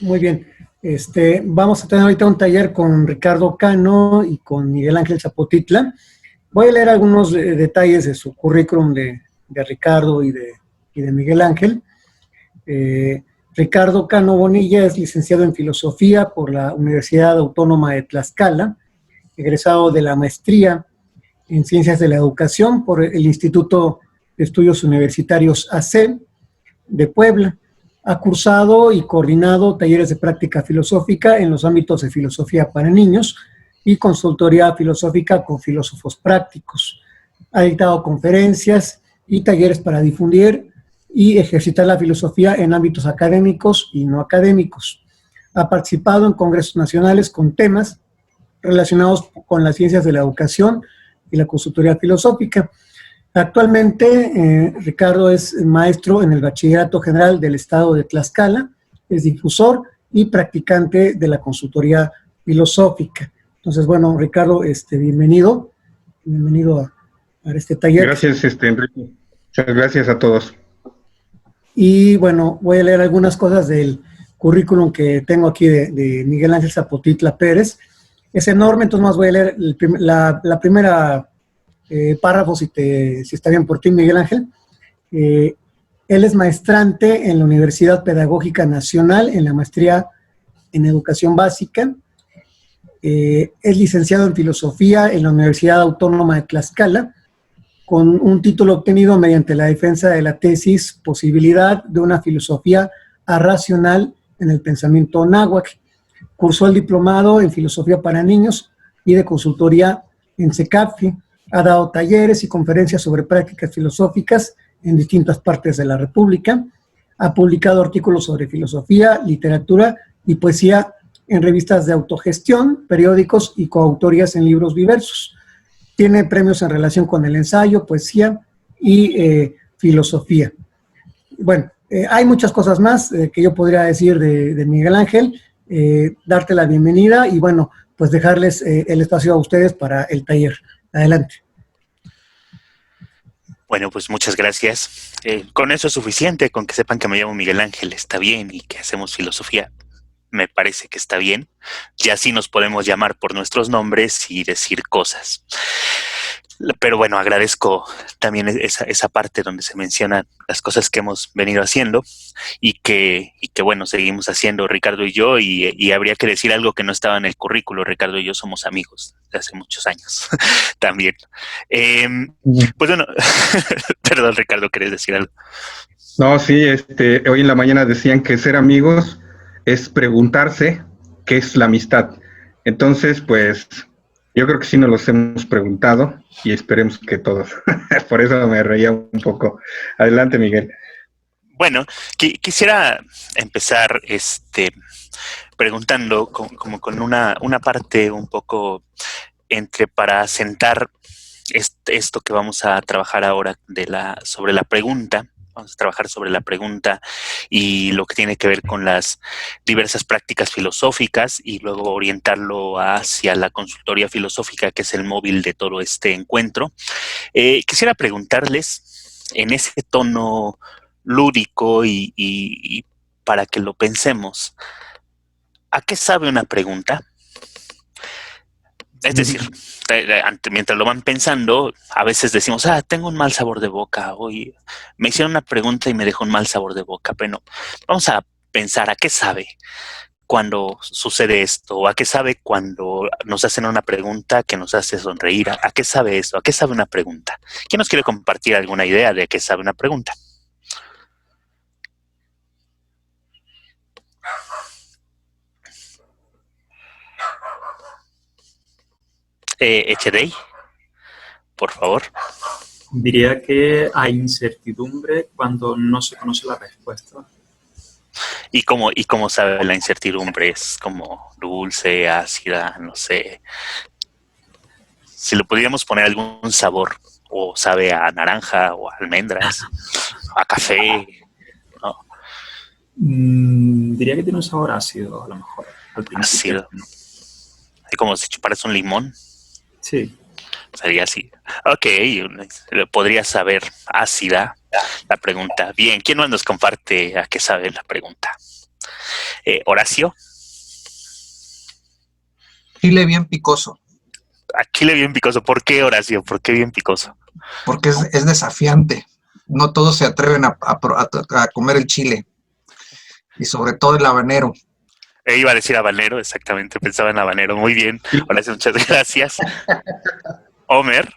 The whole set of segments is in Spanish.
Muy bien. Vamos a tener ahorita un taller con Ricardo Cano y con Miguel Ángel Zapotitla. Voy a leer algunos detalles de su currículum de Ricardo y de Miguel Ángel. Eh, Ricardo Cano Bonilla es licenciado en Filosofía por la Universidad Autónoma de Tlaxcala, egresado de la maestría en Ciencias de la Educación por el Instituto de Estudios Universitarios AC de Puebla. Ha cursado y coordinado talleres de práctica filosófica en los ámbitos de filosofía para niños y consultoría filosófica con filósofos prácticos. Ha dictado conferencias y talleres para difundir y ejercitar la filosofía en ámbitos académicos y no académicos. Ha participado en congresos nacionales con temas relacionados con las ciencias de la educación y la consultoría filosófica. Actualmente, Ricardo es maestro en el Bachillerato General del Estado de Tlaxcala, es difusor y practicante de la consultoría filosófica. Entonces, bueno, Ricardo, bienvenido a este taller. Gracias, Enrique. Muchas gracias a todos. Y bueno, voy a leer algunas cosas del currículum que tengo aquí de Miguel Ángel Zapotitla Pérez. Es enorme, entonces más voy a leer la primera párrafo, si está bien por ti, Miguel Ángel. Él es maestrante en la Universidad Pedagógica Nacional, en la maestría en Educación Básica. Es licenciado en Filosofía en la Universidad Autónoma de Tlaxcala, con un título obtenido mediante la defensa de la tesis Posibilidad de una filosofía arracional en el pensamiento náhuatl. Cursó el diplomado en Filosofía para Niños y de consultoría en CECAFI. Ha dado talleres y conferencias sobre prácticas filosóficas en distintas partes de la República. Ha publicado artículos sobre filosofía, literatura y poesía en revistas de autogestión, periódicos y coautorías en libros diversos. Tiene premios en relación con el ensayo, poesía y filosofía. Bueno, hay muchas cosas más que yo podría decir de Miguel Ángel, darte la bienvenida y bueno, pues dejarles el espacio a ustedes para el taller. Adelante. Bueno, pues muchas gracias. Con eso es suficiente, con que sepan que me llamo Miguel Ángel, está bien, y que hacemos filosofía, me parece que está bien. Ya así nos podemos llamar por nuestros nombres y decir cosas. Pero bueno, agradezco también esa parte donde se mencionan las cosas que hemos venido haciendo y que bueno, seguimos haciendo Ricardo y yo, y habría que decir algo que no estaba en el currículo. Ricardo y yo somos amigos de hace muchos años también. Pues bueno, perdón, Ricardo, ¿querés decir algo? No, sí, hoy en la mañana decían que ser amigos es preguntarse qué es la amistad. Entonces, pues, yo creo que sí nos los hemos preguntado y esperemos que todos. Por eso me reía un poco. Adelante, Miguel. Bueno, quisiera empezar preguntando como con una parte un poco para sentar esto que vamos a trabajar ahora sobre la pregunta. Vamos a trabajar sobre la pregunta y lo que tiene que ver con las diversas prácticas filosóficas y luego orientarlo hacia la consultoría filosófica, que es el móvil de todo este encuentro. Quisiera preguntarles en ese tono lúdico y para que lo pensemos, ¿a qué sabe una pregunta? Es decir, mientras lo van pensando, a veces decimos, tengo un mal sabor de boca, hoy me hicieron una pregunta y me dejó un mal sabor de boca, pero no, vamos a pensar, ¿a qué sabe cuando sucede esto? ¿O a qué sabe cuando nos hacen una pregunta que nos hace sonreír? ¿A qué sabe esto? ¿A qué sabe una pregunta? ¿Quién nos quiere compartir alguna idea de a qué sabe una pregunta? Echedey, por favor. Diría que hay incertidumbre cuando no se conoce la respuesta. ¿Y cómo sabe la incertidumbre? ¿Es como dulce, ácida? No sé. Si le pudiéramos poner algún sabor, o sabe a naranja, o a almendras, a café, ¿no? Diría que tiene un sabor ácido, a lo mejor. Al principio. Ácido. Es como si chuparas un limón. Sí. Sería así. Ok, podría saber ácida la pregunta. Bien, ¿quién más nos comparte a qué sabe la pregunta? Horacio. Chile bien picoso. A chile bien picoso. ¿Por qué, Horacio? ¿Por qué bien picoso? Porque es desafiante. No todos se atreven a comer el chile. Y sobre todo el habanero. Iba a decir habanero, exactamente. Pensaba en habanero. Muy bien. Horacio, muchas gracias. Homer.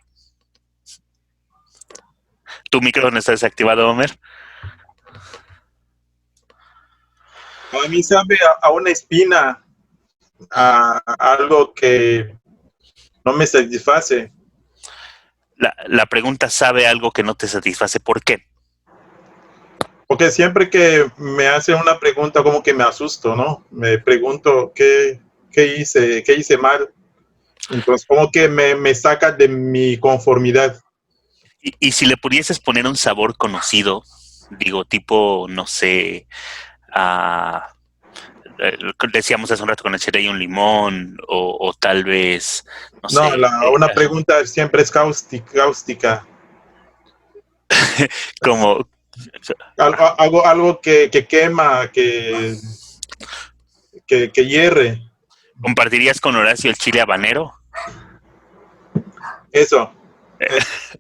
Tu micrófono está desactivado, Homer. A mí sabe a una espina, a algo que no me satisface. La pregunta sabe algo que no te satisface. ¿Por qué? Porque siempre que me hacen una pregunta, como que me asusto, ¿no? Me pregunto qué hice mal. Entonces, como que me saca de mi conformidad. Y si le pudieses poner un sabor conocido, digo, tipo, no sé, decíamos hace un rato con el chile y un limón, o tal vez, no sé. Una pregunta siempre es cáustica. Como Algo que quema, que hierre. ¿compartirías con Horacio el chile habanero? Eso.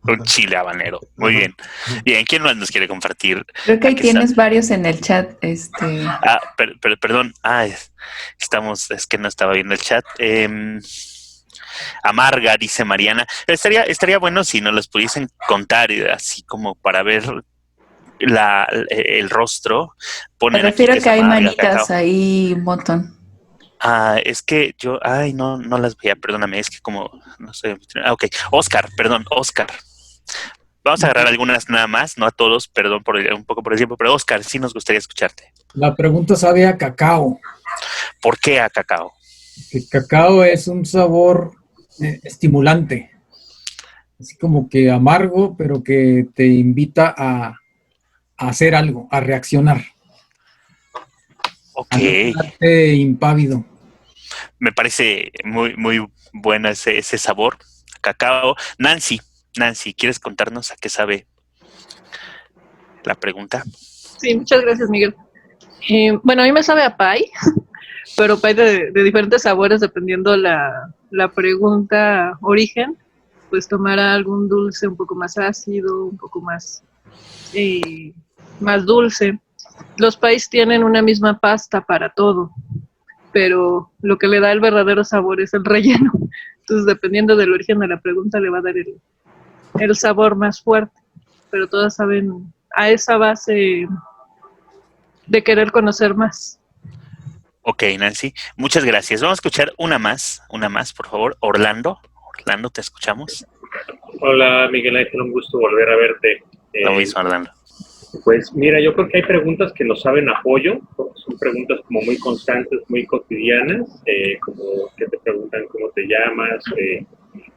Un chile habanero. Muy bien. Bien, ¿quién más nos quiere compartir? Creo que ahí tienes varios en el chat. Perdón. Es que no estaba viendo el chat. Amarga, dice Mariana. Estaría bueno si nos los pudiesen contar, así como para ver el rostro. Me refiero a que hay manitas ahí un montón. Es que yo, no las veía, perdóname, es que como, no sé. Ok, Oscar. Vamos a agarrar algunas nada más, no a todos, perdón un poco por el tiempo, pero Oscar, sí nos gustaría escucharte. La pregunta sabe a cacao. ¿Por qué a cacao? El cacao es un sabor estimulante, así como que amargo, pero que te invita a hacer algo, a reaccionar. Ok. A no quedarte impávido. Me parece muy, muy bueno ese sabor. Cacao. Nancy, ¿quieres contarnos a qué sabe la pregunta? Sí, muchas gracias, Miguel. Bueno, a mí me sabe a pie, pero pie de diferentes sabores dependiendo la pregunta origen. Pues tomará algún dulce un poco más ácido, un poco más dulce. Los pies tienen una misma pasta para todo, pero lo que le da el verdadero sabor es el relleno. Entonces, dependiendo del origen de la pregunta, le va a dar el sabor más fuerte. Pero todas saben a esa base de querer conocer más. Ok, Nancy, muchas gracias. Vamos a escuchar una más, por favor. Orlando, te escuchamos. Hola, Miguel Ángel, un gusto volver a verte. Lo mismo, Orlando. Pues mira, yo creo que hay preguntas que nos saben a pollo, son preguntas como muy constantes, muy cotidianas, como que te preguntan cómo te llamas,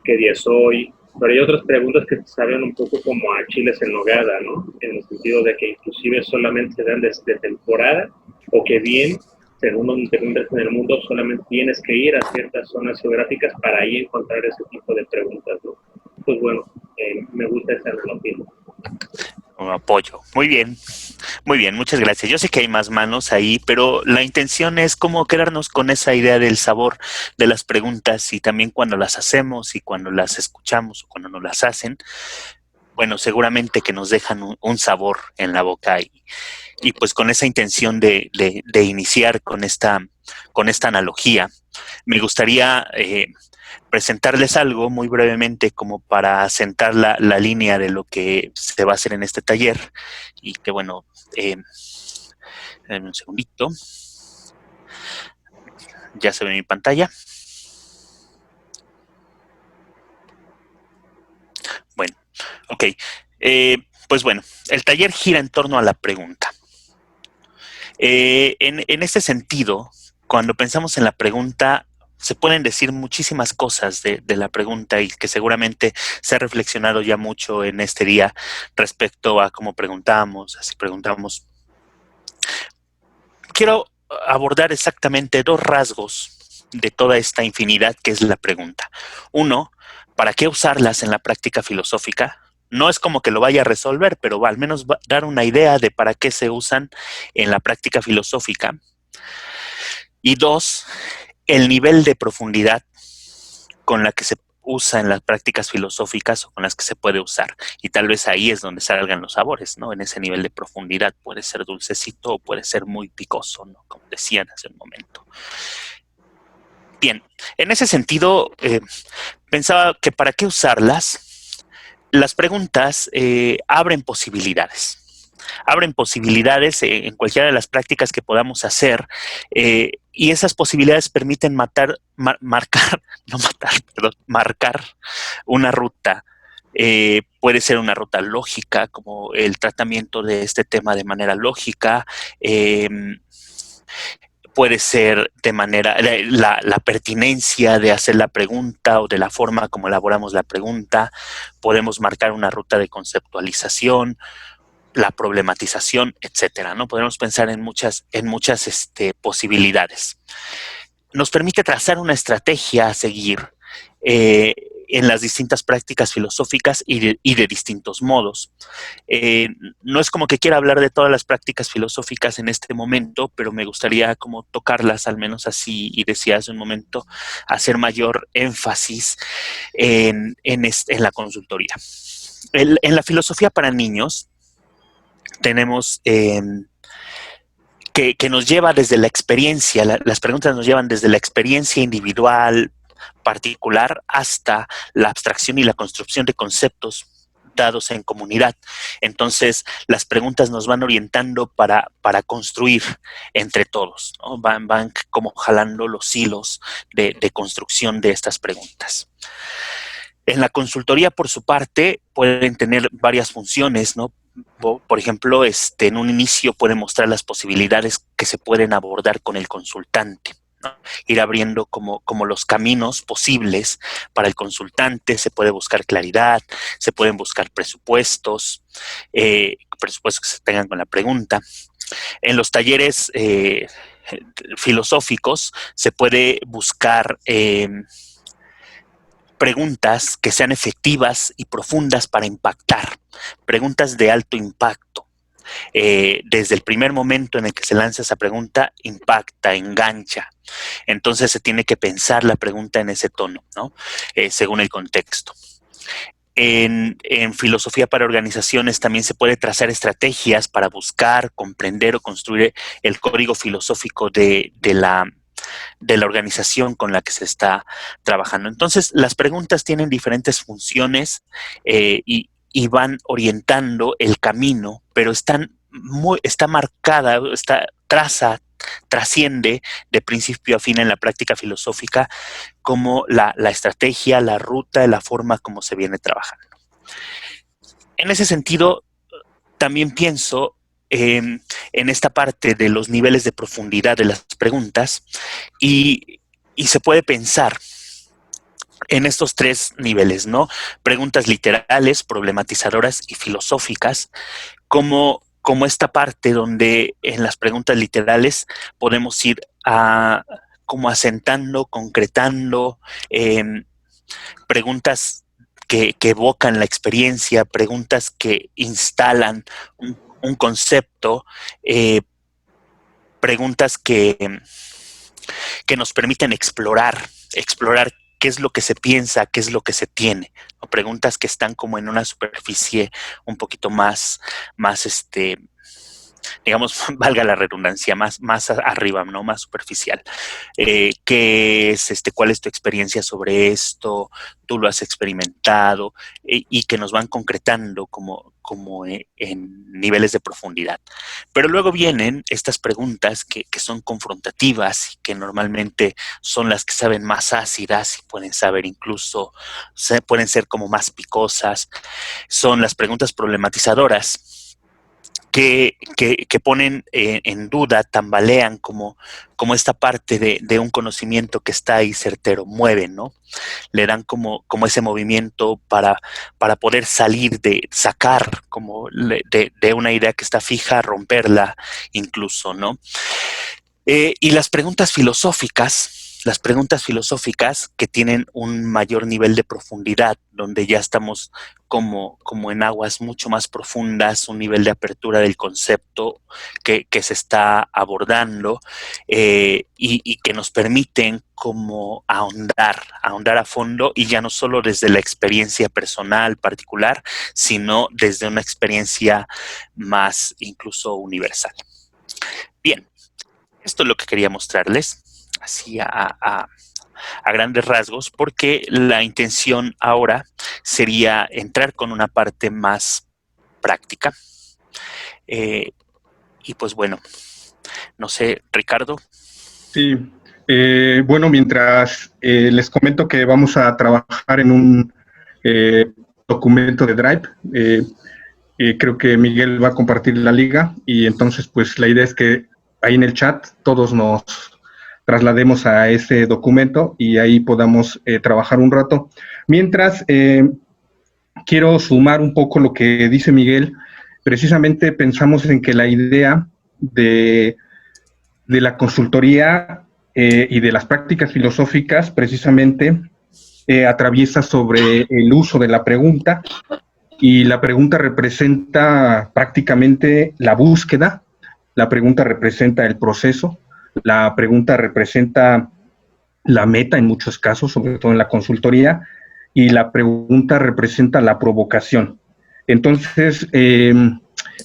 qué día es hoy, pero hay otras preguntas que te saben un poco como a chiles en nogada, ¿no? En el sentido de que inclusive solamente se dan de temporada, o que bien, según donde te encuentres en el mundo, solamente tienes que ir a ciertas zonas geográficas para ahí encontrar ese tipo de preguntas, ¿no? Pues bueno, me gusta esa analogía. Apoyo. Muy bien, muchas gracias. Yo sé que hay más manos ahí, pero la intención es como quedarnos con esa idea del sabor de las preguntas y también cuando las hacemos y cuando las escuchamos o cuando nos las hacen, bueno, seguramente que nos dejan un sabor en la boca y pues con esa intención de iniciar con esta analogía, me gustaría presentarles algo muy brevemente como para sentar la línea de lo que se va a hacer en este taller y que bueno, un segundito, ya se ve mi pantalla. Bueno, ok, pues bueno, el taller gira en torno a la pregunta. En este sentido, cuando pensamos en la pregunta, se pueden decir muchísimas cosas de la pregunta y que seguramente se ha reflexionado ya mucho en este día respecto a cómo preguntamos, así preguntamos. Quiero abordar exactamente dos rasgos de toda esta infinidad que es la pregunta. Uno, ¿para qué usarlas en la práctica filosófica? No es como que lo vaya a resolver, pero va al menos dar una idea de para qué se usan en la práctica filosófica. Y dos, el nivel de profundidad con la que se usa en las prácticas filosóficas o con las que se puede usar. Y tal vez ahí es donde salgan los sabores, ¿no? En ese nivel de profundidad. Puede ser dulcecito o puede ser muy picoso, ¿no? Como decían hace un momento. Bien, en ese sentido, pensaba que para qué usarlas, las preguntas abren posibilidades. Abren posibilidades en cualquiera de las prácticas que podamos hacer, y esas posibilidades permiten marcar una ruta. Puede ser una ruta lógica, como el tratamiento de este tema de manera lógica. Puede ser de manera, la pertinencia de hacer la pregunta o de la forma como elaboramos la pregunta. Podemos marcar una ruta de conceptualización, la problematización, etcétera, ¿no? Podemos pensar en muchas posibilidades. Nos permite trazar una estrategia a seguir en las distintas prácticas filosóficas y de distintos modos. No es como que quiera hablar de todas las prácticas filosóficas en este momento, pero me gustaría como tocarlas, al menos así, y decía hace un momento, hacer mayor énfasis en la consultoría. En la filosofía para niños, tenemos que nos lleva desde la experiencia, las preguntas nos llevan desde la experiencia individual, particular, hasta la abstracción y la construcción de conceptos dados en comunidad. Entonces, las preguntas nos van orientando para construir entre todos, ¿no? Van como jalando los hilos de construcción de estas preguntas. En la consultoría, por su parte, pueden tener varias funciones, ¿no? Por ejemplo, en un inicio puede mostrar las posibilidades que se pueden abordar con el consultante, ¿no? Ir abriendo como los caminos posibles para el consultante. Se puede buscar claridad, se pueden buscar presupuestos que se tengan con la pregunta. En los talleres filosóficos se puede buscar preguntas que sean efectivas y profundas para impactar, preguntas de alto impacto. Desde el primer momento en el que se lanza esa pregunta, impacta, engancha. Entonces se tiene que pensar la pregunta en ese tono, ¿no? Según el contexto. En filosofía para organizaciones también se puede trazar estrategias para buscar, comprender o construir el código filosófico de la organización con la que se está trabajando. Entonces, las preguntas tienen diferentes funciones y van orientando el camino, pero está marcada, trasciende de principio a fin en la práctica filosófica como la estrategia, la ruta, la forma como se viene trabajando. En ese sentido, también pienso en esta parte de los niveles de profundidad de las preguntas y se puede pensar en estos tres niveles, ¿no? Preguntas literales, problematizadoras y filosóficas, como esta parte donde en las preguntas literales podemos ir como asentando, concretando preguntas que evocan la experiencia, preguntas que instalan un concepto, preguntas que nos permiten explorar qué es lo que se piensa, qué es lo que se tiene, ¿no? Preguntas que están como en una superficie un poquito más digamos, valga la redundancia, más arriba, ¿no? Más superficial. ¿Qué es cuál es tu experiencia sobre esto? ¿Tú lo has experimentado? Y que nos van concretando como en niveles de profundidad. Pero luego vienen estas preguntas que son confrontativas y que normalmente son las que saben más ácidas y pueden ser como más picosas. Son las preguntas problematizadoras, que ponen en duda, tambalean como esta parte de un conocimiento que está ahí certero, mueven, ¿no? Le dan como ese movimiento para poder sacar como de una idea que está fija, romperla incluso, ¿no? Y las preguntas filosóficas las preguntas filosóficas que tienen un mayor nivel de profundidad, donde ya estamos como en aguas mucho más profundas, un nivel de apertura del concepto que se está abordando y que nos permiten como ahondar a fondo, y ya no solo desde la experiencia personal particular, sino desde una experiencia más incluso universal. Bien, esto es lo que quería mostrarles, así a grandes rasgos, porque la intención ahora sería entrar con una parte más práctica. Y pues bueno, no sé, Ricardo. Sí, bueno, mientras les comento que vamos a trabajar en un documento de Drive, creo que Miguel va a compartir la liga, y entonces pues la idea es que ahí en el chat todos nos traslademos a ese documento y ahí podamos trabajar un rato. Mientras, quiero sumar un poco lo que dice Miguel. Precisamente pensamos en que la idea de la consultoría y de las prácticas filosóficas precisamente atraviesa sobre el uso de la pregunta, y la pregunta representa prácticamente la búsqueda, la pregunta representa el proceso, la pregunta representa la meta en muchos casos, sobre todo en la consultoría, y la pregunta representa la provocación. Entonces,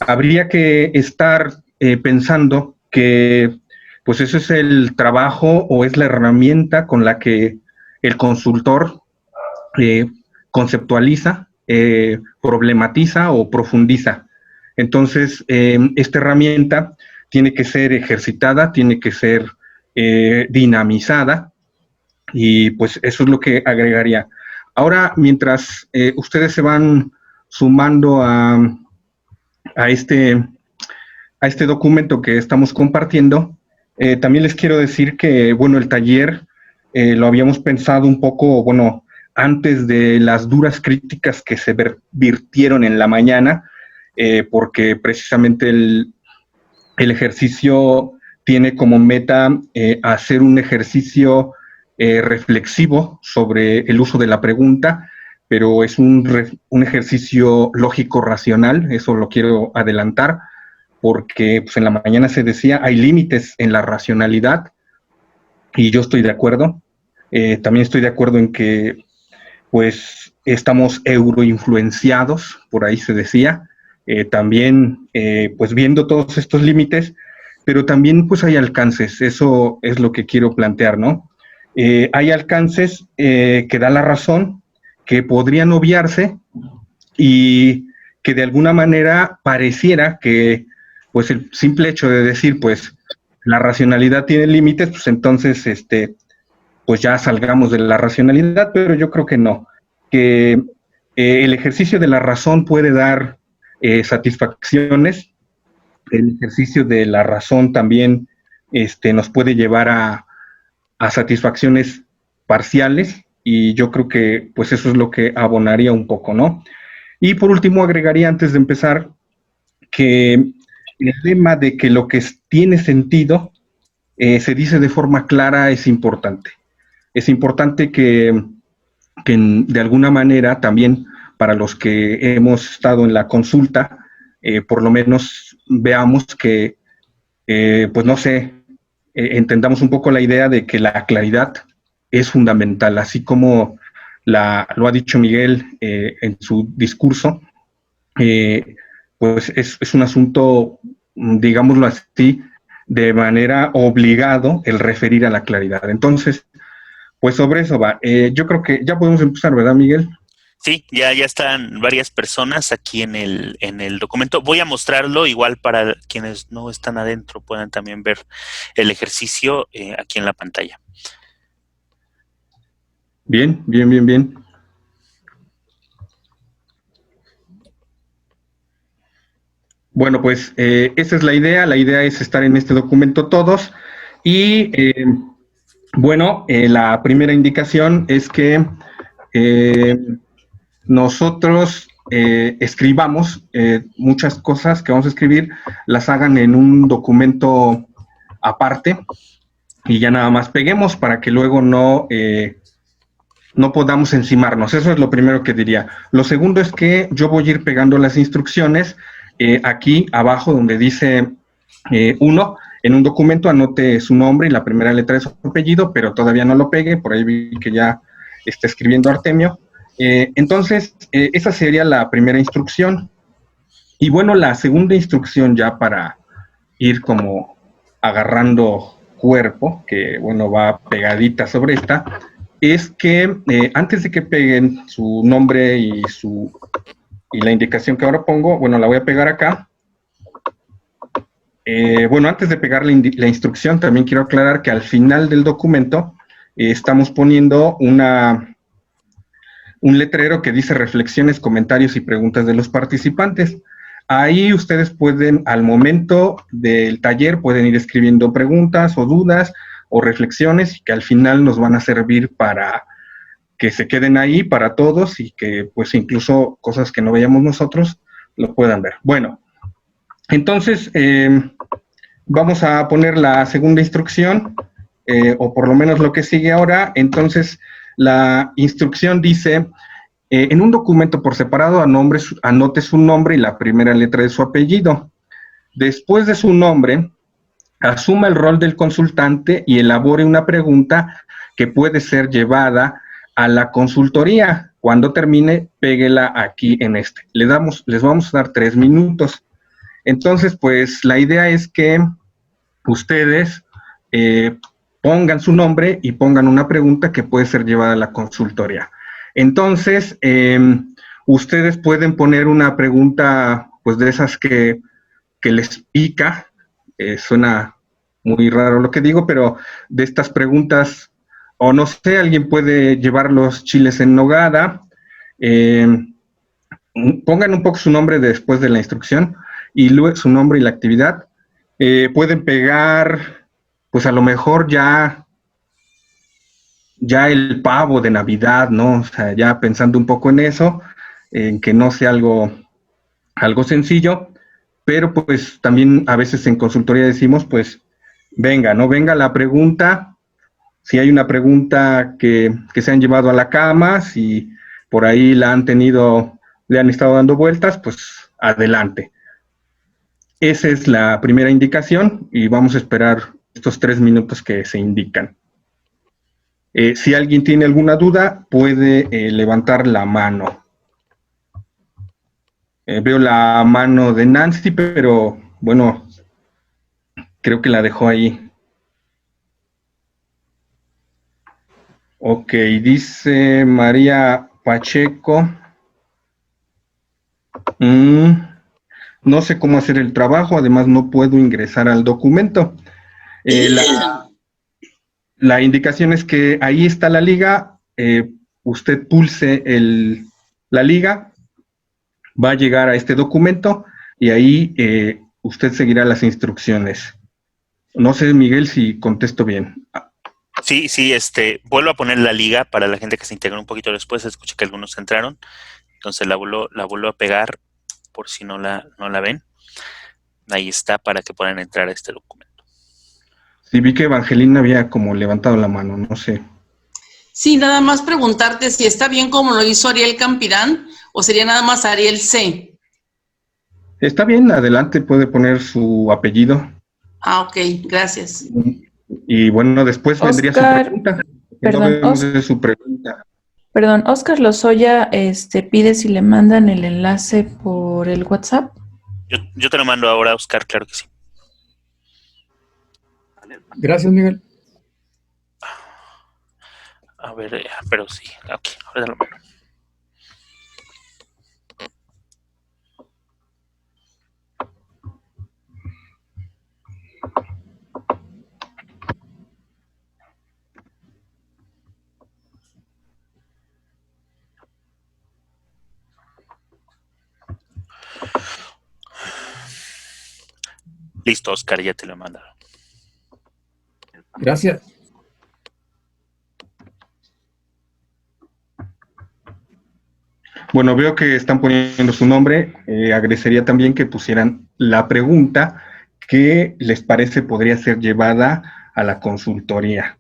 habría que estar pensando que pues ese es el trabajo o es la herramienta con la que el consultor conceptualiza, problematiza o profundiza. Entonces, esta herramienta tiene que ser ejercitada, tiene que ser dinamizada, y pues eso es lo que agregaría. Ahora, mientras ustedes se van sumando a este documento que estamos compartiendo, también les quiero decir que, bueno, el taller lo habíamos pensado un poco, bueno, antes de las duras críticas que se vertieron en la mañana, porque precisamente el ejercicio tiene como meta hacer un ejercicio reflexivo sobre el uso de la pregunta, pero es un ejercicio lógico-racional, eso lo quiero adelantar, porque pues, en la mañana se decía, hay límites en la racionalidad, y yo estoy de acuerdo. También estoy de acuerdo en que pues estamos euroinfluenciados, por ahí se decía, también pues viendo todos estos límites, pero también pues hay alcances, eso es lo que quiero plantear, ¿no? Hay alcances que da la razón, que podrían obviarse y que de alguna manera pareciera que pues el simple hecho de decir pues la racionalidad tiene límites, pues entonces pues ya salgamos de la racionalidad, pero yo creo que no, que el ejercicio de la razón puede dar satisfacciones, el ejercicio de la razón también nos puede llevar a satisfacciones parciales, y yo creo que pues eso es lo que abonaría un poco, ¿no? Y por último agregaría antes de empezar que el tema de que lo que tiene sentido se dice de forma clara es importante. Es importante que de alguna manera también para los que hemos estado en la consulta, por lo menos veamos que, pues no sé, entendamos un poco la idea de que la claridad es fundamental, así como lo ha dicho Miguel en su discurso, pues es un asunto, digámoslo así, de manera obligado el referir a la claridad. Entonces, pues sobre eso va. Yo creo que ya podemos empezar, ¿verdad, Miguel? Sí, ya están varias personas aquí en el documento. Voy a mostrarlo igual para quienes no están adentro puedan también ver el ejercicio aquí en la pantalla. Bien, bien, bien, bien. Bueno, pues esa es la idea. La idea es estar en este documento todos. Y bueno, la primera indicación es que nosotros escribamos muchas cosas que vamos a escribir, las hagan en un documento aparte, y ya nada más peguemos para que luego no podamos encimarnos. Eso es lo primero que diría. Lo segundo es que yo voy a ir pegando las instrucciones aquí abajo donde dice 1, en un documento anote su nombre y la primera letra de su apellido, pero todavía no lo pegue, por ahí vi que ya está escribiendo Artemio. Entonces, esa sería la primera instrucción. Y bueno, la segunda instrucción ya para ir como agarrando cuerpo, que bueno, va pegadita sobre esta, es que antes de que peguen su nombre y la indicación que ahora pongo, bueno, la voy a pegar acá. Bueno, antes de pegar la instrucción, también quiero aclarar que al final del documento estamos poniendo un letrero que dice reflexiones, comentarios y preguntas de los participantes. Ahí ustedes pueden, al momento del taller, pueden ir escribiendo preguntas o dudas o reflexiones que al final nos van a servir para que se queden ahí para todos y que pues incluso cosas que no veíamos nosotros lo puedan ver. Bueno, entonces vamos a poner la segunda instrucción, o por lo menos lo que sigue ahora. Entonces, la instrucción dice, en un documento por separado anote su nombre y la primera letra de su apellido. Después de su nombre, asuma el rol del consultante y elabore una pregunta que puede ser llevada a la consultoría. Cuando termine, péguela aquí en este. Les vamos a dar 3 minutos. Entonces, pues, la idea es que ustedes pongan su nombre y pongan una pregunta que puede ser llevada a la consultoría. Entonces, ustedes pueden poner una pregunta, pues, de esas que les pica. Suena muy raro lo que digo, pero de estas preguntas, o no sé, alguien puede llevar los chiles en nogada. Pongan un poco su nombre después de la instrucción, y luego su nombre y la actividad. Pueden pegar, pues a lo mejor ya el pavo de Navidad, ¿no? O sea, ya pensando un poco en eso, en que no sea algo sencillo, pero pues también a veces en consultoría decimos, pues, venga, ¿no? Venga la pregunta. Si hay una pregunta que se han llevado a la cama, si por ahí le han estado dando vueltas, pues adelante. Esa es la primera indicación y vamos a esperar estos 3 minutos que se indican. Si alguien tiene alguna duda, puede levantar la mano. Veo la mano de Nancy, pero bueno, creo que la dejó ahí. Ok, dice María Pacheco. No sé cómo hacer el trabajo, además no puedo ingresar al documento. La indicación es que ahí está la liga, usted pulse la liga, va a llegar a este documento y ahí usted seguirá las instrucciones. No sé, Miguel, si contesto bien. Sí, vuelvo a poner la liga para la gente que se integró un poquito después. Escuché que algunos entraron, entonces la vuelvo a pegar por si no la ven. Ahí está para que puedan entrar a este documento. Sí, vi que Evangelina había como levantado la mano, no sé. Sí, nada más preguntarte si está bien como lo hizo Ariel Campirán o sería nada más Ariel C. Está bien, adelante, puede poner su apellido. Ah, ok, gracias. Y bueno, después vendría su pregunta. Perdón, Oscar Lozoya pide si le mandan el enlace por el WhatsApp. Yo te lo mando ahora, Oscar, claro que sí. Gracias, Miguel. A ver, pero sí, ok, ahora te lo mando. Listo, Oscar, ya te lo he mandado. Gracias. Bueno, veo que están poniendo su nombre. Agradecería también que pusieran la pregunta que les parece podría ser llevada a la consultoría.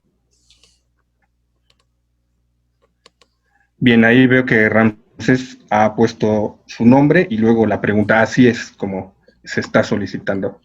Bien, ahí veo que Ramsés ha puesto su nombre y luego la pregunta, así es como se está solicitando.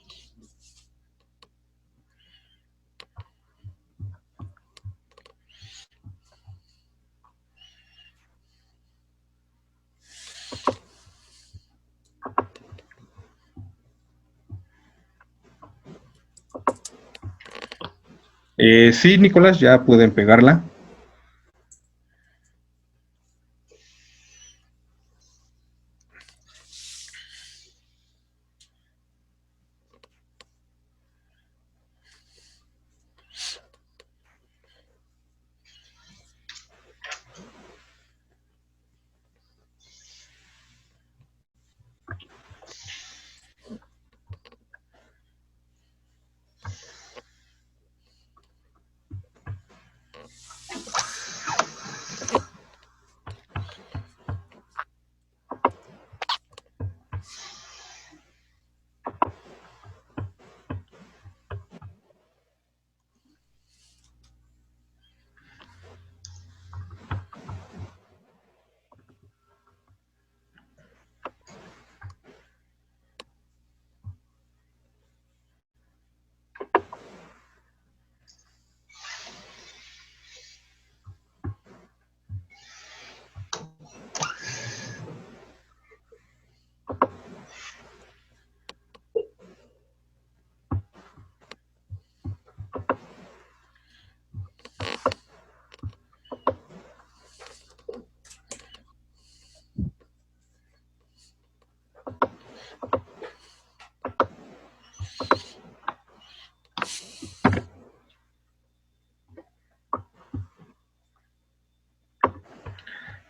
Sí, Nicolás, ya pueden pegarla.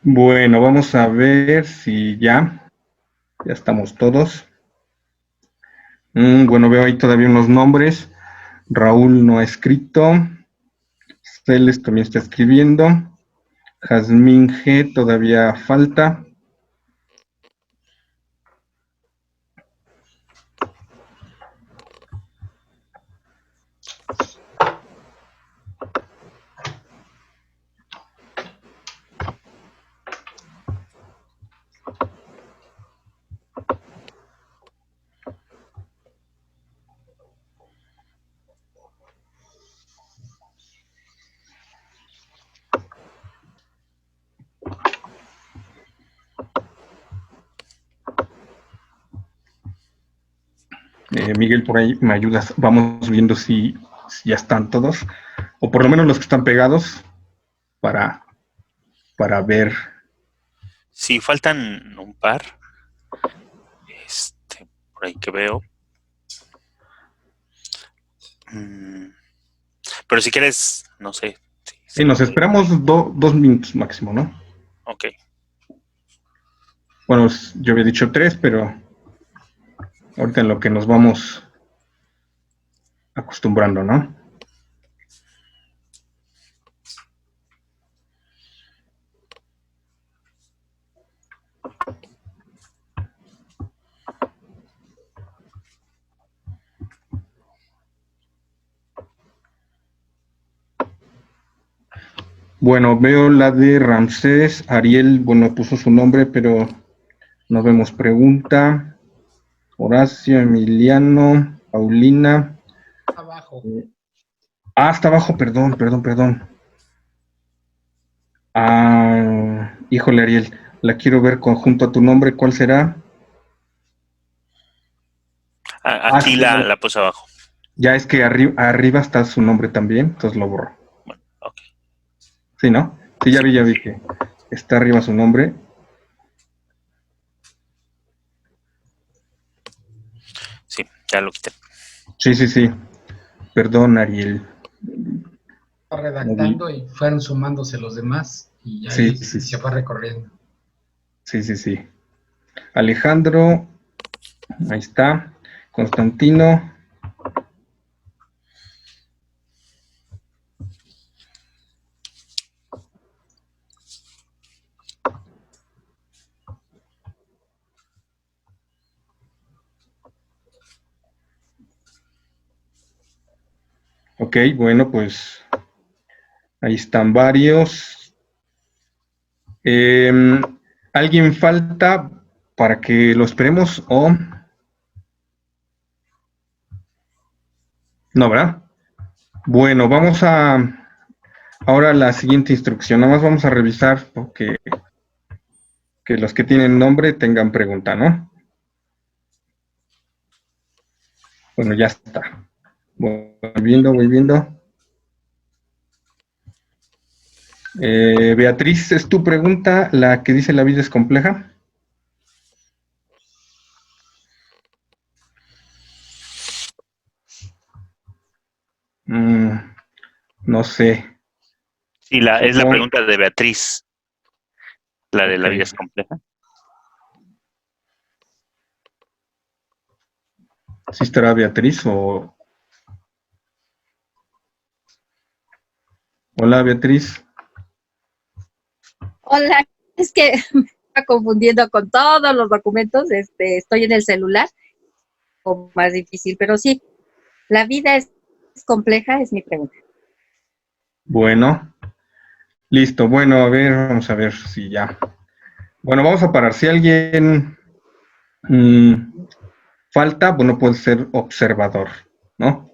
Bueno, vamos a ver si ya estamos todos. Bueno, veo ahí todavía unos nombres. Raúl no ha escrito. Celes también está escribiendo. Jazmín G todavía falta. Miguel, por ahí me ayudas. Vamos viendo si ya están todos, o por lo menos los que están pegados, para ver. Sí, faltan un par. Por ahí que veo. Pero si quieres, no sé. Sí, nos esperamos 2 minutos máximo, ¿no? Ok. Bueno, yo había dicho 3, pero ahorita en lo que nos vamos acostumbrando, ¿no? Bueno, veo la de Ramsés. Ariel, bueno, puso su nombre, pero no vemos pregunta. Horacio, Emiliano, Paulina. Abajo. Está abajo, perdón. Híjole, Ariel, la quiero ver conjunto a tu nombre. ¿Cuál será? Aquí la puse abajo. Ya es que arriba está su nombre también, entonces lo borro. Bueno, ok. Sí, ¿no? Sí, ya vi que está arriba su nombre. Sí, ya lo quité. Sí. Perdón, Ariel. Redactando y fueron sumándose los demás y ahí se fue recorriendo. Sí. Alejandro, ahí está. Constantino. Ok, Ok, bueno, pues ahí están varios. ¿Alguien falta para que lo esperemos o...? No, ¿verdad? Bueno, vamos a... Ahora la siguiente instrucción. Nada más vamos a revisar que los que tienen nombre tengan pregunta, ¿no? Bueno, ya está. Voy viendo. Beatriz, ¿es tu pregunta la que dice la vida es compleja? No sé. Sí, es la Supongo- pregunta de Beatriz, la de la Ok. vida es compleja. ¿Sí estará Beatriz o...? Hola, Beatriz. Hola, es que me está confundiendo con todos los documentos, estoy en el celular, o más difícil, pero sí, la vida es compleja, es mi pregunta. Bueno, listo. Bueno, a ver, vamos a ver si ya. Bueno, vamos a parar. Si alguien falta, bueno, puede ser observador, ¿no?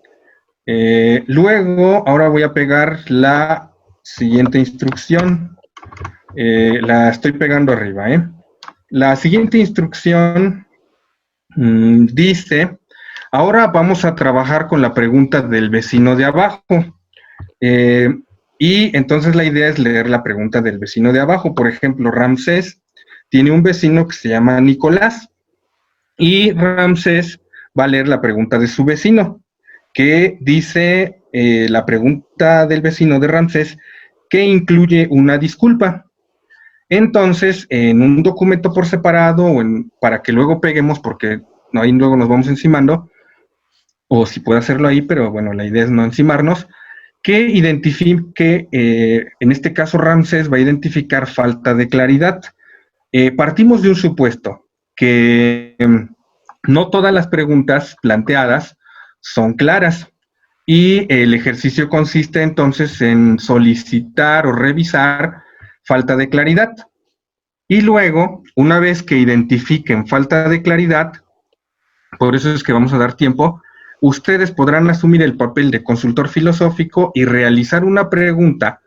Luego, ahora voy a pegar la siguiente instrucción. La estoy pegando arriba, ¿eh? La siguiente instrucción dice, ahora vamos a trabajar con la pregunta del vecino de abajo. Y entonces la idea es leer la pregunta del vecino de abajo. Por ejemplo, Ramsés tiene un vecino que se llama Nicolás y Ramsés va a leer la pregunta de su vecino, que dice la pregunta del vecino de Ramsés, que incluye una disculpa. Entonces, en un documento por separado, para que luego peguemos, porque ahí luego nos vamos encimando, o si puede hacerlo ahí, pero bueno, la idea es no encimarnos, que identifique, en este caso Ramsés va a identificar falta de claridad. Partimos de un supuesto, que no todas las preguntas planteadas son claras, y el ejercicio consiste entonces en solicitar o revisar falta de claridad. Y luego, una vez que identifiquen falta de claridad, por eso es que vamos a dar tiempo, ustedes podrán asumir el papel de consultor filosófico y realizar una pregunta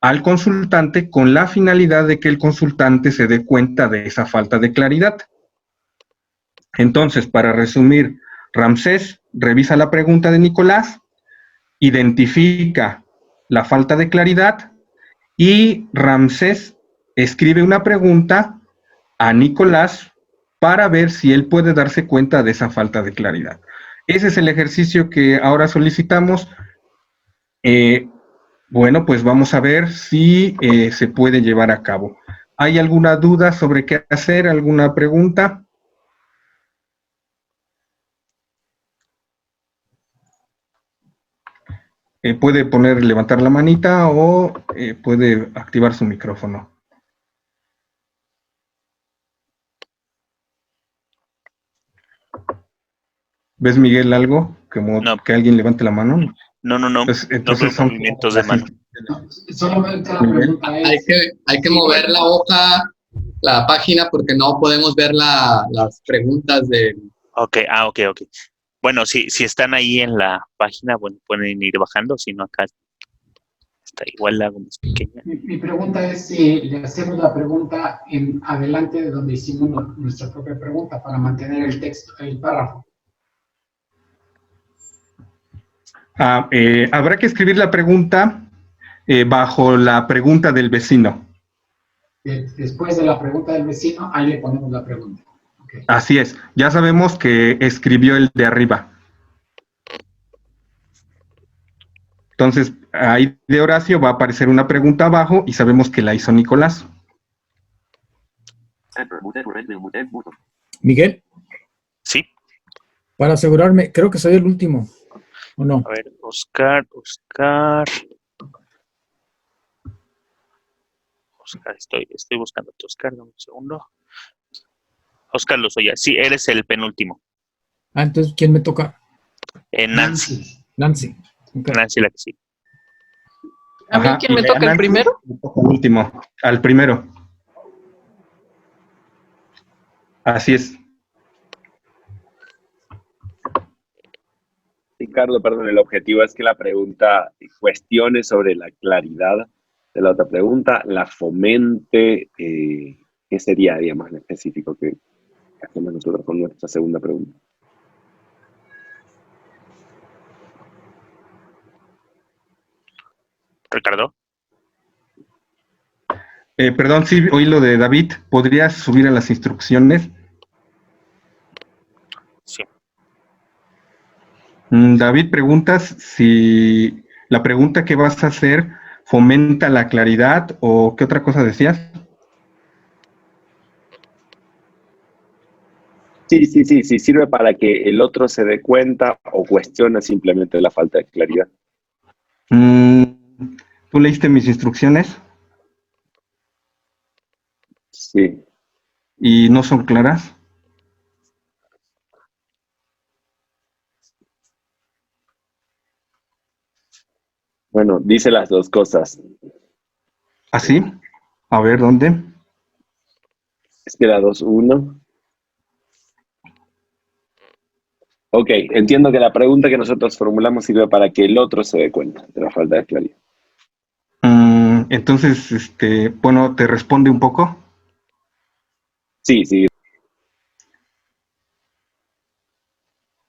al consultante con la finalidad de que el consultante se dé cuenta de esa falta de claridad. Entonces, para resumir, Ramsés revisa la pregunta de Nicolás, identifica la falta de claridad y Ramsés escribe una pregunta a Nicolás para ver si él puede darse cuenta de esa falta de claridad. Ese es el ejercicio que ahora solicitamos. Bueno, pues vamos a ver si se puede llevar a cabo. ¿Hay alguna duda sobre qué hacer? ¿Alguna pregunta? Puede levantar la manita o puede activar su micrófono. ¿Ves, Miguel, algo? Como No. que alguien levante la mano. No. Entonces No veo son movimientos de mano. Solamente la pregunta es... Hay que mover la hoja, la página, porque no podemos ver las preguntas de... Ok. Bueno, si están ahí en la página, bueno, pueden ir bajando, si no acá está igual, la hago más pequeña. Mi pregunta es si le hacemos la pregunta en adelante de donde hicimos nuestra propia pregunta para mantener el texto, el párrafo. Habrá que escribir la pregunta bajo la pregunta del vecino. Después de la pregunta del vecino, ahí le ponemos la pregunta. Okay. Así es. Ya sabemos que escribió el de arriba. Entonces, ahí de Horacio va a aparecer una pregunta abajo y sabemos que la hizo Nicolás. Miguel. Sí. Para asegurarme, creo que soy el último, ¿o no? A ver, Oscar, estoy buscando a Oscar, dame un segundo. Oscar Lozoya, sí, eres el penúltimo. Entonces, ¿quién me toca? Nancy. Nancy. Nancy la que sí. ¿A mí quién me toca el primero? Último, al primero. Así es. Ricardo, perdón, el objetivo es que la pregunta cuestione sobre la claridad de la otra pregunta, la fomente, ¿qué sería, digamos, en específico que hacemos nosotros con nuestra segunda pregunta? Ricardo. Perdón, sí, oí lo de David. ¿Podrías subir a las instrucciones? Sí. David, preguntas si la pregunta que vas a hacer fomenta la claridad o qué otra cosa decías. Sí, sirve para que el otro se dé cuenta o cuestiona simplemente la falta de claridad. ¿Tú leíste mis instrucciones? Sí. ¿Y no son claras? Bueno, dice las dos cosas. ¿Ah, sí? A ver, ¿dónde? Es que la 2.1. Ok, entiendo que la pregunta que nosotros formulamos sirve para que el otro se dé cuenta de la falta de claridad. Entonces, bueno, ¿te responde un poco? Sí.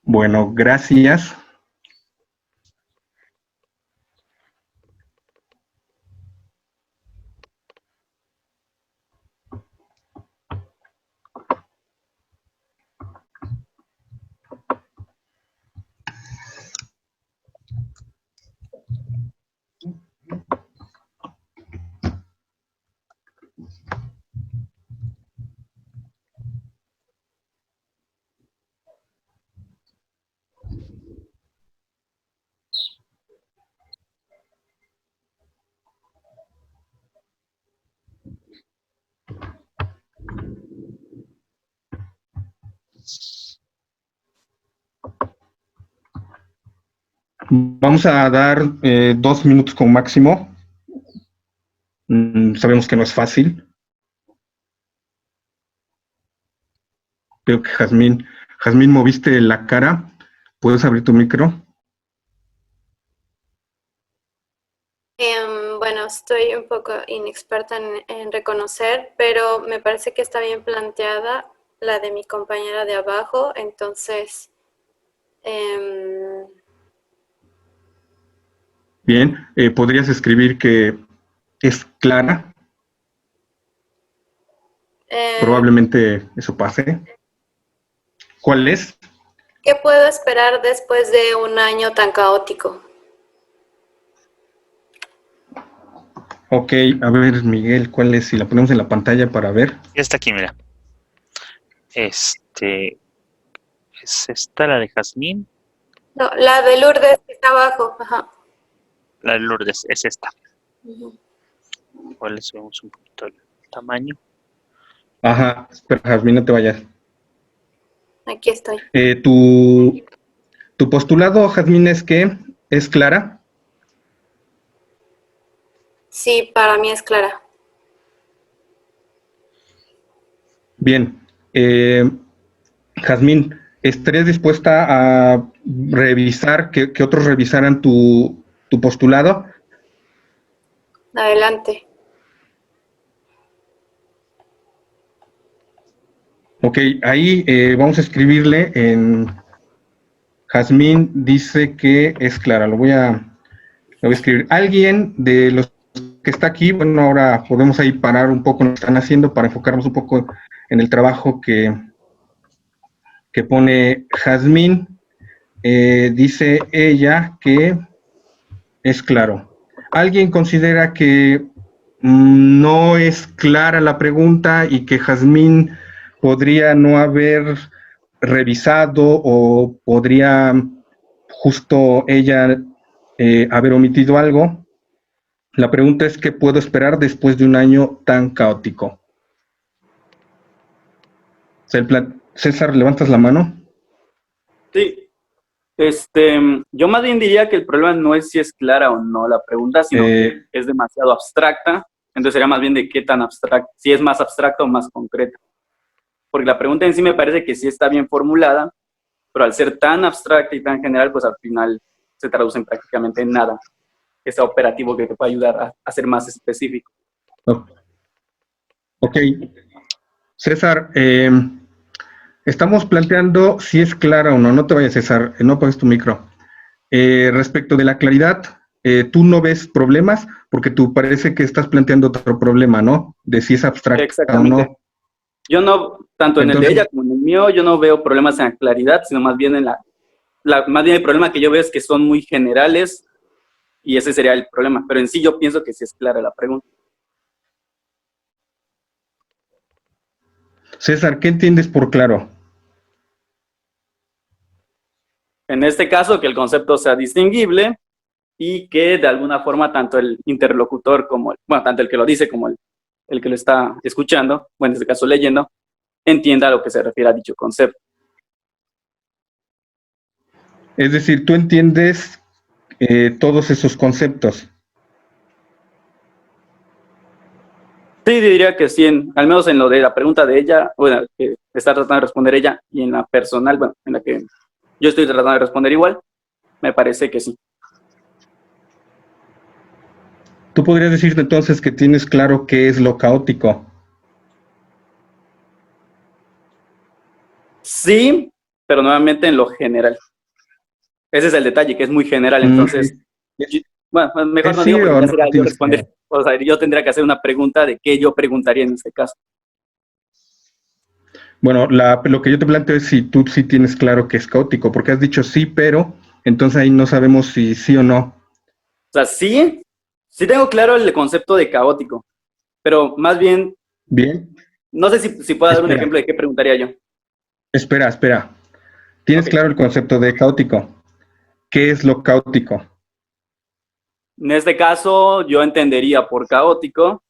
Bueno, gracias. Vamos a dar 2 minutos como máximo. Sabemos que no es fácil. Veo que Jazmín, moviste la cara. ¿Puedes abrir tu micro? Bueno, estoy un poco inexperta en reconocer, pero me parece que está bien planteada la de mi compañera de abajo, entonces... Bien, ¿podrías escribir que es clara? Probablemente eso pase. ¿Cuál es? ¿Qué puedo esperar después de un año tan caótico? Ok, a ver, Miguel, ¿cuál es? Si la ponemos en la pantalla para ver. Ya está aquí, mira. ¿Es esta la de Jazmín? No, la de Lourdes que está abajo. Ajá. La de Lourdes, es esta. Igual le subimos un poquito el tamaño. Ajá, espera, Jazmín, no te vayas. Aquí estoy. Tu postulado, Jazmín, es que es clara. Sí, para mí es clara. Bien. Jazmín, ¿estarías dispuesta a revisar, que otros revisaran tu postulado? Adelante. Ok, ahí vamos a escribirle en... Jazmín dice que es clara. Lo voy a escribir. Alguien de los que está aquí, bueno, ahora podemos ahí parar un poco lo que están haciendo para enfocarnos un poco en el trabajo que pone Jazmín. Dice ella que es claro. ¿Alguien considera que no es clara la pregunta y que Jazmín podría no haber revisado o podría justo ella haber omitido algo? La pregunta es, ¿qué puedo esperar después de un año tan caótico? César, ¿levantas la mano? Sí. Yo más bien diría que el problema no es si es clara o no la pregunta, sino que es demasiado abstracta. Entonces sería más bien de qué tan abstracta, si es más abstracta o más concreta. Porque la pregunta en sí me parece que sí está bien formulada, pero al ser tan abstracta y tan general, pues al final se traduce en prácticamente nada. Ese operativo que te puede ayudar a ser más específico. Ok. César, estamos planteando si es clara o no. No te vayas, César, no apagues tu micro. Respecto de la claridad, tú no ves problemas porque tú parece que estás planteando otro problema, ¿no? De si es abstracta o no. Yo no, tanto en Entonces, el de ella como en el mío, yo no veo problemas en la claridad, sino más bien en más bien el problema que yo veo es que son muy generales y ese sería el problema. Pero en sí yo pienso que sí es clara la pregunta. César, ¿qué entiendes por claro? En este caso, que el concepto sea distinguible y que de alguna forma tanto el interlocutor como, tanto el que lo dice como el que lo está escuchando, o en este caso leyendo, entienda a lo que se refiere a dicho concepto. Es decir, tú entiendes todos esos conceptos. Sí, diría que sí, al menos en lo de la pregunta de ella, bueno, que está tratando de responder ella, y en la personal, bueno, en la que yo estoy tratando de responder igual, me parece que sí. ¿Tú podrías decirte entonces que tienes claro qué es lo caótico? Sí, pero nuevamente en lo general. Ese es el detalle, que es muy general, entonces, bueno, mejor no Sí digo porque o ya no sería yo tienes responder, o sea, yo tendría que hacer una pregunta de qué yo preguntaría en este caso. Bueno, lo que yo te planteo es si tú sí tienes claro que es caótico, porque has dicho sí, pero entonces ahí no sabemos si sí o no. O sea, sí tengo claro el concepto de caótico, pero más bien, Bien. no sé si puedo dar un Espera. ejemplo de qué preguntaría yo. Espera. ¿Tienes claro el concepto de caótico? ¿Qué es lo caótico? En este caso, yo entendería por caótico,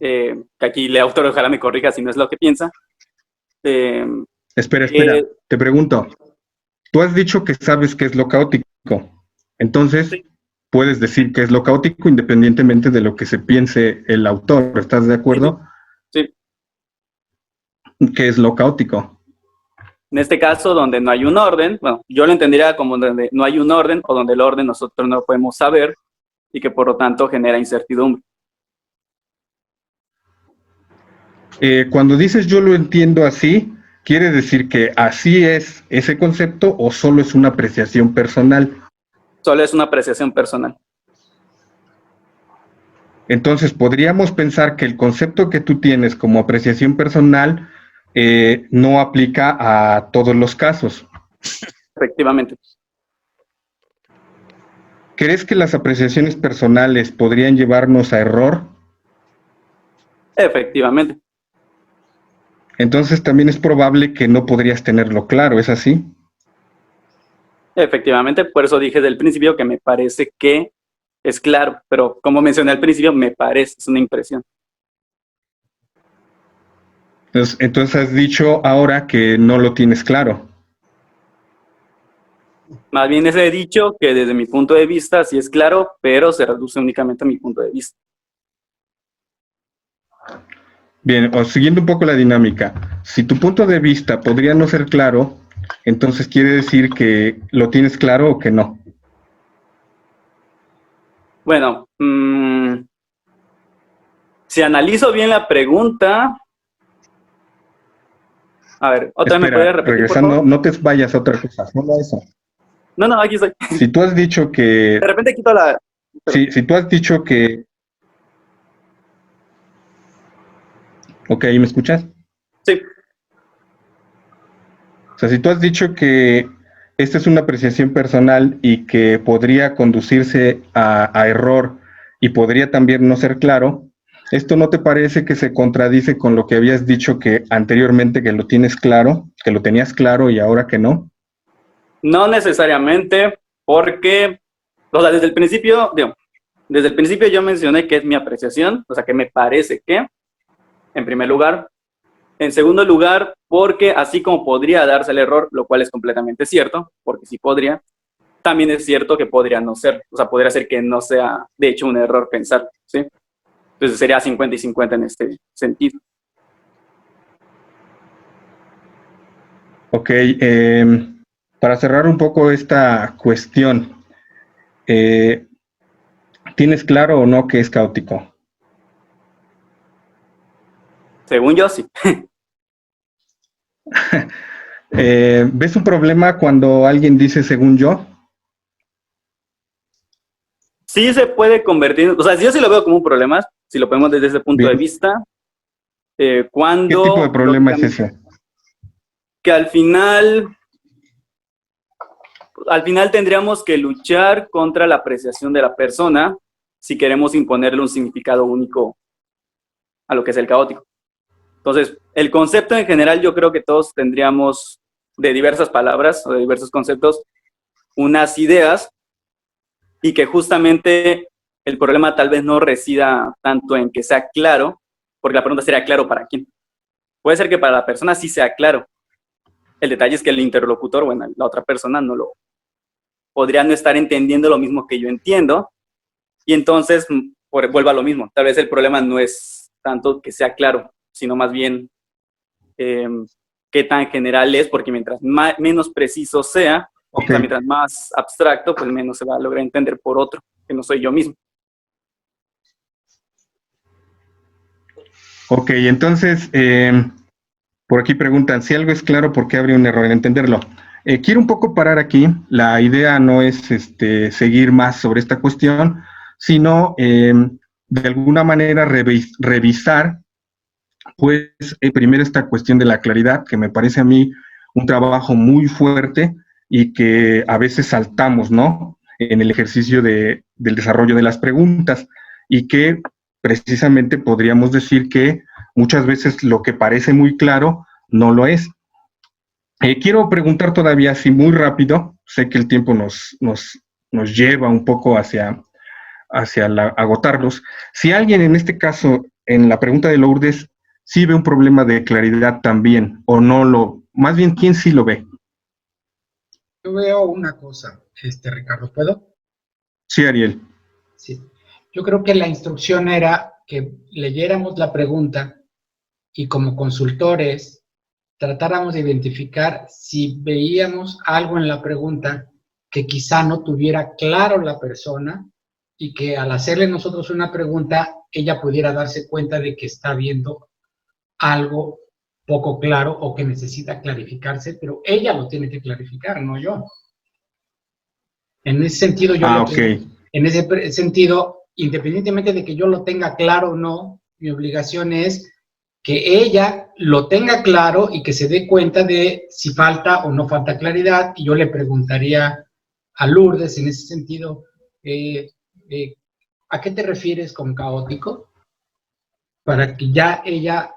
que aquí el autor ojalá me corrija si no es lo que piensa. Espera. Te pregunto. Tú has dicho que sabes qué es lo caótico. Entonces, puedes decir qué es lo caótico independientemente de lo que se piense el autor. ¿Estás de acuerdo? Sí. ¿Qué es lo caótico? En este caso, donde no hay un orden, bueno, yo lo entendería como donde no hay un orden o donde el orden nosotros no lo podemos saber y que por lo tanto genera incertidumbre. Cuando dices yo lo entiendo así, ¿quiere decir que así es ese concepto o solo es una apreciación personal? Solo es una apreciación personal. Entonces, podríamos pensar que el concepto que tú tienes como apreciación personal no aplica a todos los casos. Efectivamente. ¿Crees que las apreciaciones personales podrían llevarnos a error? Efectivamente. Entonces también es probable que no podrías tenerlo claro, ¿es así? Efectivamente, por eso dije del principio que me parece que es claro, pero como mencioné al principio, me parece, es una impresión. Entonces has dicho ahora que no lo tienes claro. Más bien les he dicho que desde mi punto de vista sí es claro, pero se reduce únicamente a mi punto de vista. Bien, o siguiendo un poco la dinámica, si tu punto de vista podría no ser claro, entonces quiere decir que lo tienes claro o que no. Bueno, si analizo bien la pregunta... A ver, otra vez me puede repetir, regresando, por favor? no te vayas a otra cosa, solo a eso. No, aquí estoy. Si tú has dicho que... De repente quito la... Si tú has dicho que... Ok, ¿me escuchas? Sí. O sea, si tú has dicho que esta es una apreciación personal y que podría conducirse a error y podría también no ser claro, ¿esto no te parece que se contradice con lo que habías dicho que anteriormente que lo tienes claro, que lo tenías claro y ahora que no? No necesariamente, porque, o sea, desde el principio yo mencioné que es mi apreciación, o sea, que me parece que, en primer lugar, En segundo lugar, porque así como podría darse el error, lo cual es completamente cierto, porque sí podría, también es cierto que podría no ser, o sea, podría ser que no sea, de hecho, un error pensar, ¿sí? Entonces sería 50 y 50 en este sentido. Ok, para cerrar un poco esta cuestión, ¿tienes claro o no que es caótico? Según yo, sí. ¿Ves un problema cuando alguien dice según yo? Sí se puede convertir, o sea, yo sí lo veo como un problema, si lo ponemos desde ese punto de vista. Cuando... ¿Qué tipo de problema es ese? Que al final tendríamos que luchar contra la apreciación de la persona si queremos imponerle un significado único a lo que es el caótico. Entonces, el concepto en general, yo creo que todos tendríamos de diversas palabras o de diversos conceptos unas ideas, y que justamente el problema tal vez no resida tanto en que sea claro, porque la pregunta sería claro para quién. Puede ser que para la persona sí sea claro. El detalle es que el interlocutor, bueno, la otra persona podría no estar entendiendo lo mismo que yo entiendo, y entonces vuelvo a lo mismo. Tal vez el problema no es tanto que sea claro, sino más bien qué tan general es, porque mientras menos preciso sea, o sea, mientras más abstracto, pues menos se va a lograr entender por otro, que no soy yo mismo. Ok, entonces, por aquí preguntan, si algo es claro, ¿por qué habría un error en entenderlo? Quiero un poco parar aquí. La idea no es seguir más sobre esta cuestión, sino de alguna manera revisar, pues, primero esta cuestión de la claridad, que me parece a mí un trabajo muy fuerte y que a veces saltamos, ¿no?, en el ejercicio del desarrollo de las preguntas, y que precisamente podríamos decir que muchas veces lo que parece muy claro no lo es. Quiero preguntar todavía así muy rápido, sé que el tiempo nos lleva un poco hacia agotarlos. Si alguien en este caso, en la pregunta de Lourdes, sí ve un problema de claridad también, o no más bien, ¿quién sí lo ve? Yo veo una cosa, Ricardo, ¿puedo? Sí, Ariel. Sí. Yo creo que la instrucción era que leyéramos la pregunta y como consultores tratáramos de identificar si veíamos algo en la pregunta que quizá no tuviera claro la persona, y que al hacerle nosotros una pregunta, ella pudiera darse cuenta de que está viendo algo poco claro o que necesita clarificarse, pero ella lo tiene que clarificar, no yo. En ese sentido, en ese sentido, independientemente de que yo lo tenga claro o no, mi obligación es que ella lo tenga claro y que se dé cuenta de si falta o no falta claridad. Y yo le preguntaría a Lourdes en ese sentido, ¿a qué te refieres con caótico? Para que ya ella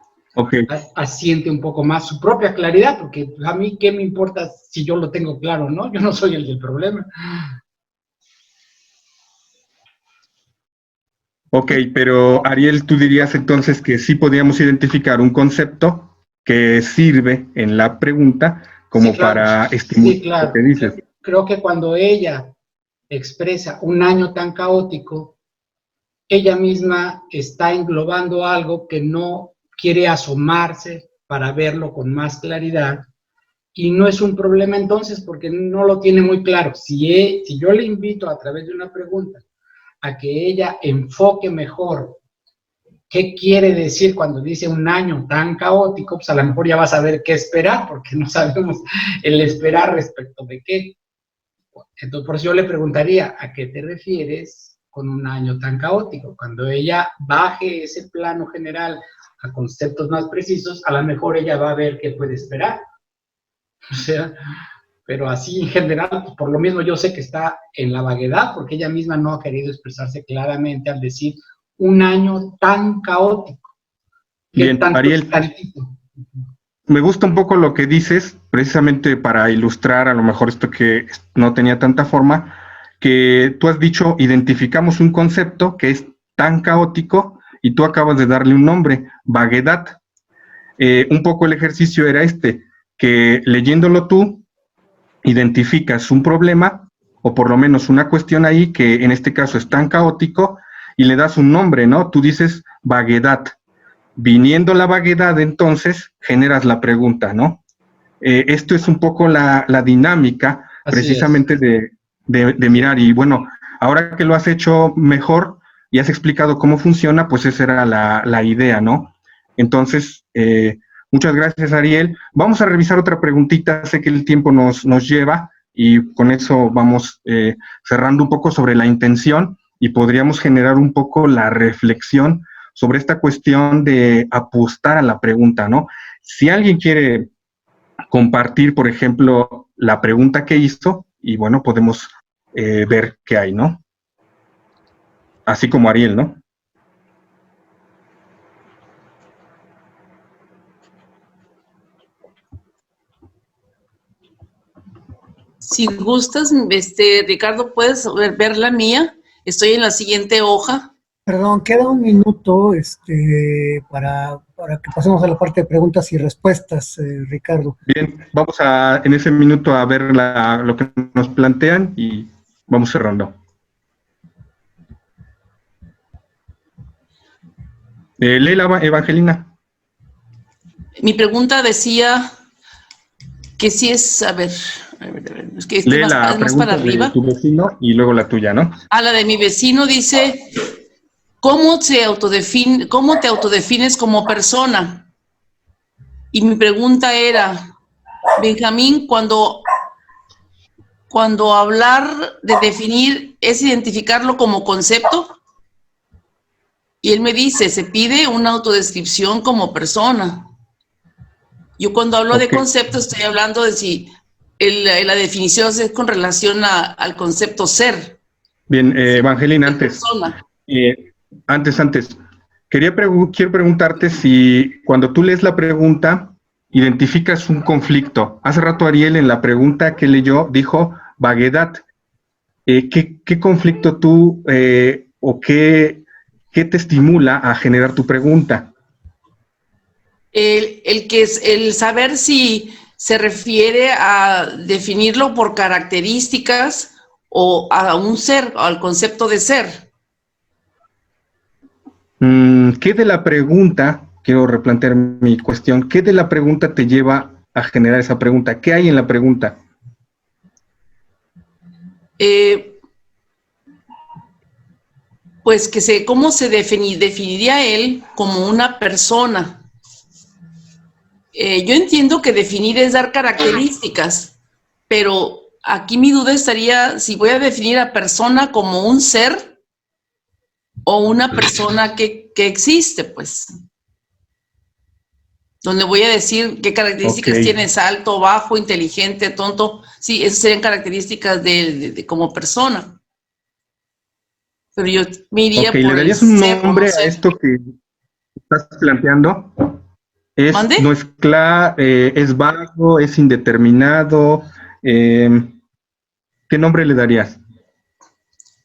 asiente un poco más su propia claridad, porque a mí qué me importa si yo lo tengo claro o no, yo no soy el del problema. Ok, pero Ariel, tú dirías entonces que sí podríamos identificar un concepto que sirve en la pregunta como para estimular lo que dices. Creo que cuando ella expresa un año tan caótico, ella misma está englobando algo que no quiere asomarse para verlo con más claridad, y no es un problema entonces porque no lo tiene muy claro. Si yo le invito a través de una pregunta a que ella enfoque mejor qué quiere decir cuando dice un año tan caótico, pues a lo mejor ya va a saber qué esperar, porque no sabemos el esperar respecto de qué. Entonces, por eso yo le preguntaría, ¿a qué te refieres con un año tan caótico? Cuando ella baje ese plano general a conceptos más precisos, a lo mejor ella va a ver qué puede esperar. O sea, pero así en general, pues por lo mismo yo sé que está en la vaguedad, porque ella misma no ha querido expresarse claramente al decir un año tan caótico. Bien, Ariel, me gusta un poco lo que dices, precisamente para ilustrar a lo mejor esto que no tenía tanta forma, que tú has dicho, identificamos un concepto que es tan caótico y tú acabas de darle un nombre, vaguedad. un poco el ejercicio era que leyéndolo tú, identificas un problema, o por lo menos una cuestión ahí, que en este caso es tan caótico, y le das un nombre, ¿no? Tú dices vaguedad. Viniendo la vaguedad, entonces, generas la pregunta, ¿no? Esto es un poco la dinámica, Así precisamente de mirar. Y bueno, ahora que lo has hecho mejor y has explicado cómo funciona, pues esa era la idea, ¿no? Entonces, muchas gracias, Ariel. Vamos a revisar otra preguntita, sé que el tiempo nos lleva, y con eso vamos cerrando un poco sobre la intención, y podríamos generar un poco la reflexión sobre esta cuestión de apostar a la pregunta, ¿no? Si alguien quiere compartir, por ejemplo, la pregunta que hizo, y bueno, podemos ver qué hay, ¿no? Así como Ariel, ¿no? Si gustas, Ricardo, puedes ver la mía. Estoy en la siguiente hoja. Perdón, queda un minuto para que pasemos a la parte de preguntas y respuestas, Ricardo. Bien, vamos en ese minuto a ver lo que nos plantean y vamos cerrando. Léela, Evangelina. Mi pregunta decía que si es, a ver, es que Lee es la más para arriba. de tu vecino y luego la tuya, ¿no? La de mi vecino dice, ¿cómo te autodefines como persona? Y mi pregunta era, Benjamín, cuando hablar de definir es identificarlo como concepto, y él me dice, se pide una autodescripción como persona. Yo cuando hablo de concepto estoy hablando de si la definición es con relación al concepto ser. Bien, Evangelina, antes, quiero preguntarte si cuando tú lees la pregunta identificas un conflicto. Hace rato Ariel en la pregunta que leyó dijo vaguedad. ¿Qué conflicto tú o qué te estimula a generar tu pregunta? El saber si se refiere a definirlo por características o a un ser, al concepto de ser. ¿Qué de la pregunta, quiero replantear mi cuestión, qué de la pregunta te lleva a generar esa pregunta? ¿Qué hay en la pregunta? Pues ¿cómo se definiría él como una persona? Yo entiendo que definir es dar características, pero aquí mi duda estaría si voy a definir a persona como un ser o una persona que existe, pues. Donde voy a decir qué características tienes, alto, bajo, inteligente, tonto. Sí, esas serían características de como persona. Pero yo me iría por ¿le darías un nombre a esto que estás planteando? ¿No es claro, es vago, es indeterminado? ¿Qué nombre le darías?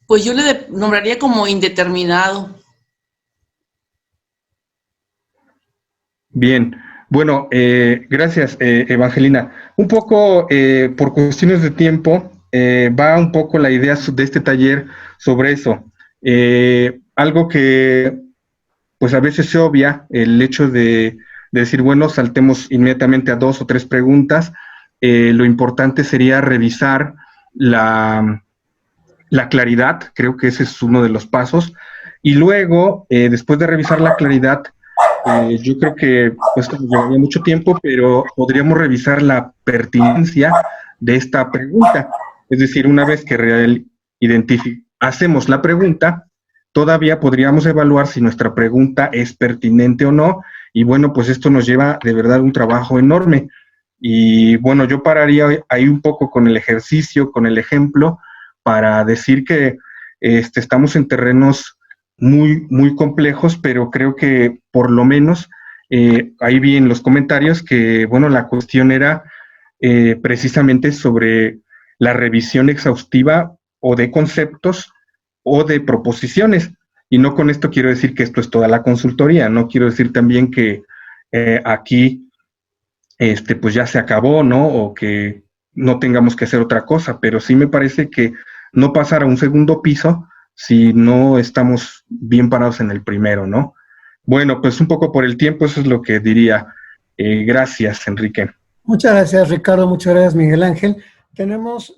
Pues yo le nombraría como indeterminado. Bien, bueno, gracias, Evangelina. Un poco, por cuestiones de tiempo, va un poco la idea de este taller sobre eso. Algo que, pues a veces se obvia, el hecho de decir, bueno, saltemos inmediatamente a 2 o 3 preguntas. Lo importante sería revisar la claridad, creo que ese es uno de los pasos. Y luego, después de revisar la claridad, yo creo que pues nos llevaría mucho tiempo, pero podríamos revisar la pertinencia de esta pregunta. Es decir, una vez que hacemos la pregunta, todavía podríamos evaluar si nuestra pregunta es pertinente o no. Y bueno, pues esto nos lleva de verdad un trabajo enorme. Y bueno, yo pararía ahí un poco con el ejercicio, con el ejemplo, para decir que estamos en terrenos muy, muy complejos, pero creo que por lo menos, ahí vi en los comentarios que, bueno, la cuestión era precisamente sobre la revisión exhaustiva o de conceptos o de proposiciones. Y no con esto quiero decir que esto es toda la consultoría, no quiero decir también que aquí pues ya se acabó, ¿no? O que no tengamos que hacer otra cosa, pero sí me parece que no pasar a un segundo piso si no estamos bien parados en el primero, ¿no? Bueno, pues un poco por el tiempo, eso es lo que diría. Gracias, Enrique. Muchas gracias, Ricardo. Muchas gracias, Miguel Ángel. Tenemos